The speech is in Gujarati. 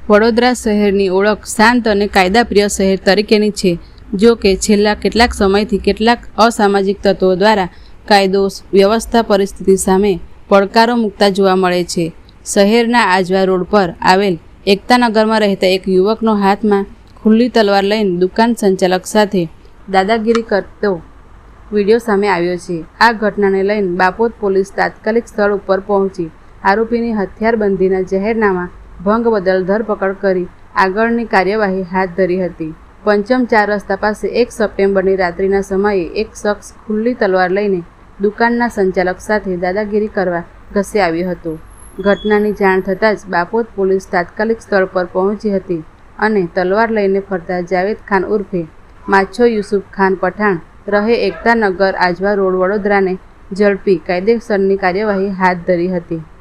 વડોદરા શહેરની ઓળખ શાંત અને કાયદાપ્રિય શહેર તરીકેની છે. જો કે છેલ્લા કેટલાક સમયથી કેટલાક અસામાજિક તત્વો દ્વારા કાયદો વ્યવસ્થા પરિસ્થિતિ સામે પડકારો મૂકતા જોવા મળે છે. શહેરના આજવા રોડ પર આવેલ એકતાનગરમાં રહેતા એક યુવકનો હાથમાં ખુલ્લી તલવાર લઈને દુકાન સંચાલક સાથે દાદાગીરી કરતો વિડીયો સામે આવ્યો છે. આ ઘટનાને લઈને બાપોદ પોલીસ તાત્કાલિક સ્થળ ઉપર પહોંચી આરોપીની હથિયારબંધીના જાહેરનામા ભંગ બદલ ધરપકડ કરી આગળની કાર્યવાહી હાથ ધરી હતી. પંચમ 4 રસ્તા પાસે 1 સપ્ટેમ્બરની રાત્રિના સમયે એક શખ્સ ખુલ્લી તલવાર લઈને દુકાનના સંચાલક સાથે દાદાગીરી કરવા ઘસે આવ્યો હતો. ઘટનાની જાણ થતાં જ બાપોદ પોલીસ તાત્કાલિક સ્થળ પર પહોંચી હતી અને તલવાર લઈને ફરતા જાવેદ ખાન ઉર્ફે માછો યુસુફ ખાન પઠાણ રહે એકતાનગર આજવા રોડ વડોદરાને ઝડપી કાયદેસરની કાર્યવાહી હાથ ધરી હતી.